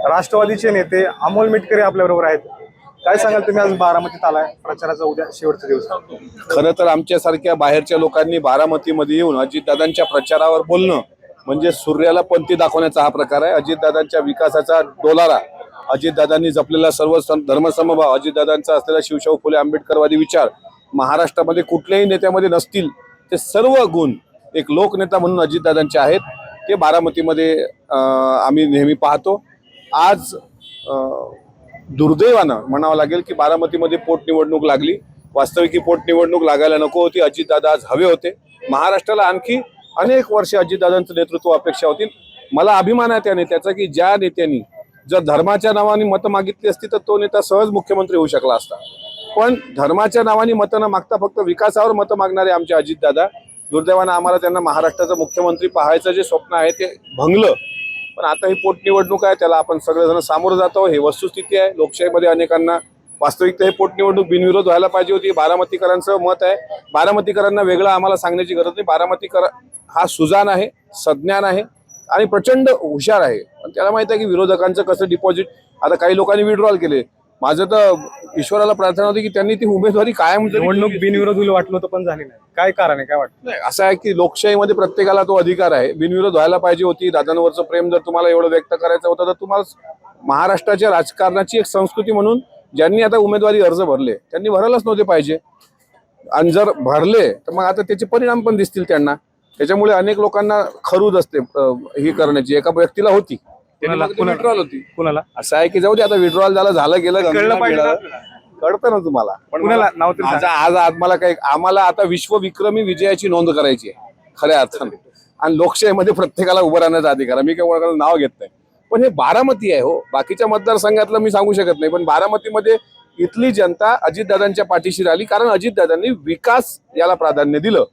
राष्ट्रवादीचे नेते अमोल मिटकरी आपल्याबरोबर आहेत. काय सांगाल तुम्ही, आज बारामतीत आलाय, प्रचाराचा उद्या शेवटचा दिवस. खरं तर आमच्यासारख्या बाहेरच्या लोकांनी बारामतीमध्ये येऊन अजितदादांच्या प्रचारावर बोलणं म्हणजे सूर्याला पंथी दाखवण्याचा हा प्रकार आहे. अजितदादांच्या विकासाचा डोलारा, अजितदादांनी जपलेला सर्व धर्मसमभाव, अजितदादांचा असलेला शिवशाहू फुले आंबेडकरवादी विचार महाराष्ट्रामध्ये कुठल्याही नेत्यामध्ये नसतील ते सर्व गुण एक लोकनेता म्हणून अजितदादांचे आहेत. ते बारामतीमध्ये आम्ही नेहमी पाहतो. आज दुर्दैवानं म्हणावं लागेल की बारामतीमध्ये पोटनिवडणूक लागली. वास्तविक ही पोटनिवडणूक लागायला नको होती. अजितदादा आज हवे होते. महाराष्ट्राला आणखी अनेक वर्ष अजितदादांचं नेतृत्व अपेक्षा होती. मला अभिमान आहे त्या नेत्याचा की ज्या नेत्यांनी जर धर्माच्या नावाने मतं मागितली असती तर तो नेता सहज मुख्यमंत्री होऊ शकला असता. पण धर्माच्या नावाने मतं न मागता फक्त विकासावर मतं मागणारे आमचे अजितदादा, दुर्दैवानं आम्हाला त्यांना महाराष्ट्राचा मुख्यमंत्री पाहायचं जे स्वप्न आहे ते भंगलं. पण आता ही पोटनिवडणूक आहे, त्याला आपण सगळेजण सामोरं जातो. हे वस्तुस्थिती आहे. लोकशाहीमध्ये अनेकांना वास्तविकता ही पोटनिवडणूक बिनविरोध व्हायला पाहिजे होती. बारामतीकरांचं मत आहे. बारामतीकरांना वेगळं आम्हाला सांगण्याची गरज नाही. बारामतीकर हा सुजान आहे, सज्ञान आहे आणि प्रचंड हुशार आहे. पण त्याला माहिती आहे की विरोधकांचं कसं डिपॉझिट. आता काही लोकांनी विड्रॉल केले. माझं तर ईश्वराला प्रार्थना होती की त्यांनी ती उमेदवारी कायम निवडणूक बिनविरोध होईल वाटलं होतं पण झाली नाही. काय कारण आहे, काय वाटतं? नाही, असं आहे की लोकशाहीमध्ये प्रत्येकाला तो अधिकार आहे. बिनविरोध व्हायला पाहिजे होती. दादांवरचं प्रेम जर तुम्हाला एवढं व्यक्त करायचं होतं तर तुम्हाला महाराष्ट्राच्या राजकारणाची एक संस्कृती म्हणून ज्यांनी आता उमेदवारी अर्ज भरले त्यांनी भरायलाच नव्हते पाहिजे. आणि जर भरले तर मग आता त्याचे परिणाम पण दिसतील त्यांना. त्याच्यामुळे अनेक लोकांना खरूद असते ही करण्याची. एका व्यक्तीला होती, विड्रॉल होती. कुणाला असं आहे की जाऊ दे, आता विड्रॉल झालं गेलं, कळलं पाहिजे. कळतं ना तुम्हाला. पण कुणाला नाव तरी सांगा. आज आम्हाला काही आम्हाला आता विश्वविक्रमी विजयाची नोंद करायची आहे खऱ्या अर्थाने. आणि लोकशाहीमध्ये प्रत्येकाला उभं राहण्याचा अधिकार आहे. मी काही कोणाला नाव घेत नाही. पण हे बारामती आहे हो, बाकीच्या मतदारसंघातलं मी सांगू शकत नाही. पण बारामतीमध्ये इथली जनता अजितदादांच्या पाठीशी राहिली, कारण अजितदादांनी विकास याला प्राधान्य दिलं.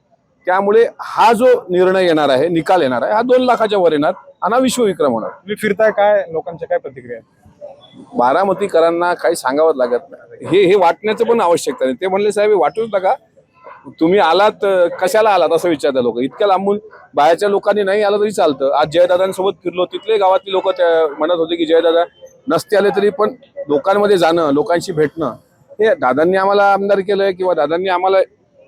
त्यामुळे हा जो निर्णय येणार आहे, निकाल येणार आहे, हा 2 लाखाच्या वर येणार आणि हा विश्वविक्रम होणार. तुम्ही फिरताय, काय लोकांच्या काय प्रतिक्रिया आहेत? बारामतीकरांना काही सांगावं लागत नाही. हे वाटण्याचं पण आवश्यकता नाही. ते म्हणले साहेब वाटूच नका, तुम्ही आलात कशाला आलात असं विचारतात लोक. इतक्या लांबून बाहेरच्या लोकांनी नाही आलं तरी चालतं. आज जयदादांसोबत फिरलो, तिथले गावातली लोक म्हणत होते की जयदादा नसते आले तरी पण लोकांमध्ये जाणं, लोकांशी भेटणं, हे दादांनी आम्हाला आमदार केलंय किंवा दादांनी आम्हाला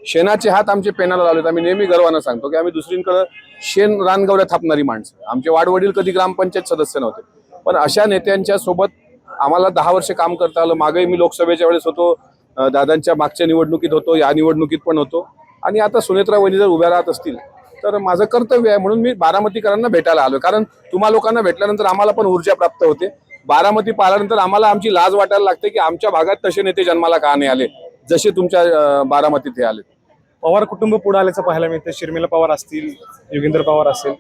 शेणाचे हात आमचे पेनाला लावलेत. आम्ही नेहमी गर्वानं सांगतो की आम्ही दुसरीकडे शेण रानगवऱ्या थापणारी माणसं. आमचे वाडवडील कधी ग्रामपंचायत सदस्य नव्हते. पण अशा नेत्यांच्या सोबत आम्हाला 10 वर्ष काम करता आलं. मागेही मी लोकसभेच्या वेळेस होतो, दादांच्या मागच्या निवडणुकीत होतो, या निवडणुकीत पण होतो. आणि आता सुनेत्रा वहिनी जर उभ्या राहत असतील तर माझं कर्तव्य आहे म्हणून मी बारामतीकरांना भेटायला आलो. कारण तुम्हा लोकांना भेटल्यानंतर आम्हाला पण ऊर्जा प्राप्त होते. बारामती पाहिल्यानंतर आम्हाला आमची लाज वाटायला लागते की आमच्या भागात तसे नेते जन्माला का नाही आले जसे तुमच्या बारामतीत हे आले. पवार कुटुंब पुढे आल्याचं पाहायला मिळतं. शर्मिला पवार असतील, योगेंद्र पवार असेल,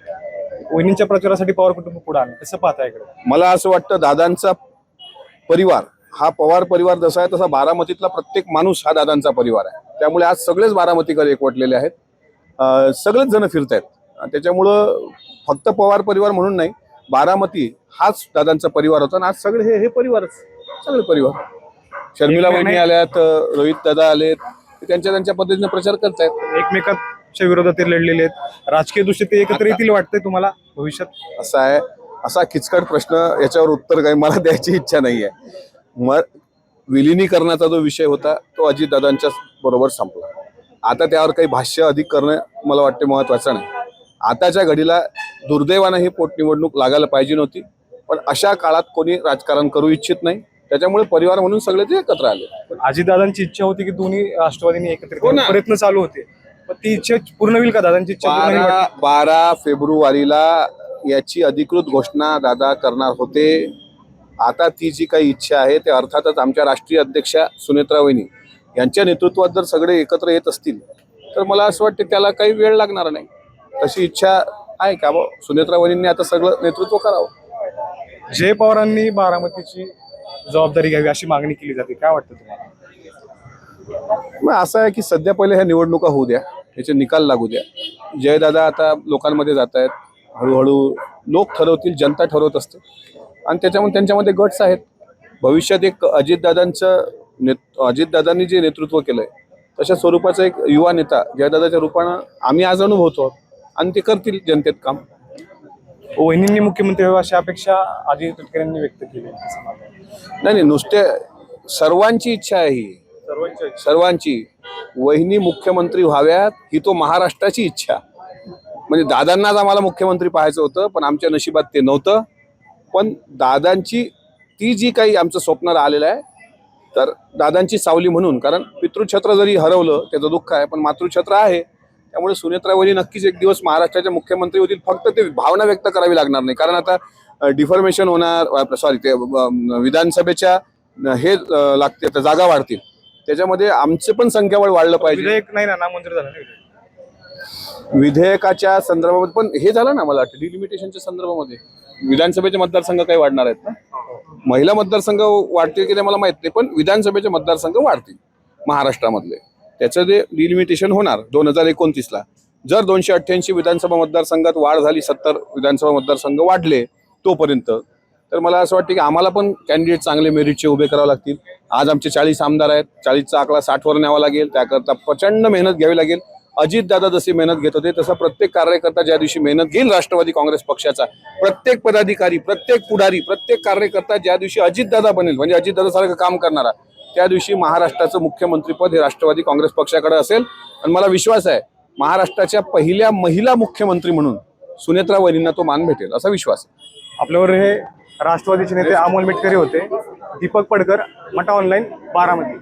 वहिनींच्या प्रचारासाठी पवार कुटुंब पुढे आलं. कसं पाहता इकडे? मला असं वाटतं दादांचा परिवार हा पवार परिवार जसा आहे तसा बारामतीतला प्रत्येक माणूस हा दादांचा परिवार आहे. त्यामुळे आज सगळेच बारामतीकर एकवटलेले आहेत. सगळेच जण फिरत आहेत. त्याच्यामुळं फक्त पवार परिवार म्हणून नाही, बारामती हाच दादांचा परिवार होता. आणि आज सगळे हे परिवारच, सगळे परिवार. शर्मिला वहिनी आल्यात, रोहित दादा आलेत, त्यांच्या त्यांच्या पद्धतीने प्रचार करतायत. एकमेकांच्या विरोधात ते लढलेले आहेत. राजकीय दृष्ट्या ते एकत्र येतील वाटतंय तुम्हाला भविष्यात? असा आहे, असा किचकट प्रश्न, याच्यावर उत्तर काही मला द्यायची इच्छा नाहीये. विलिनीकरणाचा जो विषय होता तो अजितदादांच्या बरोबर संपला. आता त्यावर काही भाष्य अधिक करणं मला वाटते महत्वाचं नाही. आताच्या घडीला दुर्दैवानं ही पोटनिवडणूक लागायला पाहिजे नव्हती. पण अशा काळात कोणी राजकारण करू इच्छित नाही. त्याच्यामुळे परिवार म्हणून सगळे ते एकत्र आले. अजितदादांची इच्छा होती की दोन्ही राष्ट्रवादींनी एकत्रित प्रयत्न चालू होते. पण ती इच्छा पूर्ण होईल का? दादांची इच्छा 12 फेब्रुवारीला याची अधिकृत घोषणा दादा करणार होते. आता ती जी काही इच्छा आहे ते अर्थातच आमच्या राष्ट्रीय अध्यक्षा सुनेत्रा वहिनी यांच्या नेतृत्वात जर सगळे एकत्र येत असतील तर मला असं वाटतं त्याला काही वेळ लागणार नाही. तशी इच्छा आहे का? सुनेत्रा वहिनींनी आता सगळं नेतृत्व करावं. जय पवारांनी बारामतीची जबाबदारी घ्यावी अशी मागणी केली जाते. काय वाटतं तुम्हाला? मग असं आहे की सध्या पहिले ह्या निवडणुका होऊ द्या, याचे निकाल लागू द्या. जयदादा आता लोकांमध्ये जात आहेत. हळूहळू लोक ठरवतील, जनता ठरवत असते. आणि त्याच्यामुळे त्यांच्यामध्ये गट्स आहेत. भविष्यात एक अजितदादांनी जे नेतृत्व केलंय तशा स्वरूपाचा एक युवा नेता जयदादाच्या रूपानं आम्ही आज अनुभवतो आणि ते करतील जनतेत काम. वहिनींनी मुख्यमंत्री व्हावे अशी अपेक्षा अजित तटकरेंनी व्यक्त केली. असं मला वाटतं. नाही नुसते सर्वांची इच्छा आहे ही, सर्वांची. वहिनी मुख्यमंत्री व्हाव्यात ही तो महाराष्ट्राची इच्छा. म्हणजे दादांनाच आम्हाला मुख्यमंत्री पाहायचं होतं, पण आमच्या नशिबात ते नव्हतं. पण दादांची ती जी काही आमचं स्वप्न आलेलं आहे, तर दादांची सावली म्हणून, कारण पितृछत्र जरी हरवलं त्याचं दुःख आहे, पण मातृछत्र आहे. त्यामुळे सुनेत्रा वहिनी नक्कीच एक दिवस महाराष्ट्राचे मुख्यमंत्री होतील. फक्त ते भावना व्यक्त करावी लागणार नाही, कारण आता डिफॉर्मेशन होणार, सॉरी ते विधानसभेच्या हे लागते, आता जागा वाढतील, त्याच्यामध्ये आमचे पण संख्याबळ वाढलं पाहिजे. विधेयक नाही ना नामंजूर झालं ना विधेयक. विधेयकाच्या संदर्भामध्ये पण हे झालं ना, मला वाटतं डिलिमिटेशनच्या संदर्भामध्ये विधानसभेचे मतदारसंघ काही वाढणार आहेत ना. महिला मतदारसंघ वाढतील की नाही मला माहित नाही, पण विधानसभेचे मतदारसंघ वाढतील महाराष्ट्रामधले. त्याचं जे डिलिमिटेशन होणार 2029ला. जर 288 विधानसभा मतदारसंघात वाढ झाली, 70 विधानसभा मतदारसंघ वाढले तोपर्यंत, तर मला असं वाटतं की आम्हाला पण कॅन्डिडेट चांगले मेरिटचे उभे करावे लागतील. आज आमचे 40 आमदार आहेत, 40चा आकडा 60वर न्यावा लागेल. त्याकरता प्रचंड मेहनत घ्यावी लागेल. अजितदादा जशी मेहनत घेत होते तसं प्रत्येक कार्यकर्ता ज्या दिवशी मेहनत घेईल राष्ट्रवादी काँग्रेस पक्षाचा, प्रत्येक पदाधिकारी, प्रत्येक पुढारी, प्रत्येक कार्यकर्ता ज्या दिवशी अजितदादा बनेल, म्हणजे अजितदादासारखं काम करणारा, त्या दिवशी महाराष्ट्राचं मुख्यमंत्रीपद हे राष्ट्रवादी काँग्रेस पक्षाकडे असेल. आणि मला विश्वास आहे महाराष्ट्राच्या पहिल्या महिला मुख्यमंत्री म्हणून सुनेत्रा वहिनींना तो मान भेटेल, असा विश्वास आहे. आपल्यावर हे राष्ट्रवादीचे नेते अमोल मेटकरी होते. दीपक पडकर, मटा ऑनलाईन, बारामती.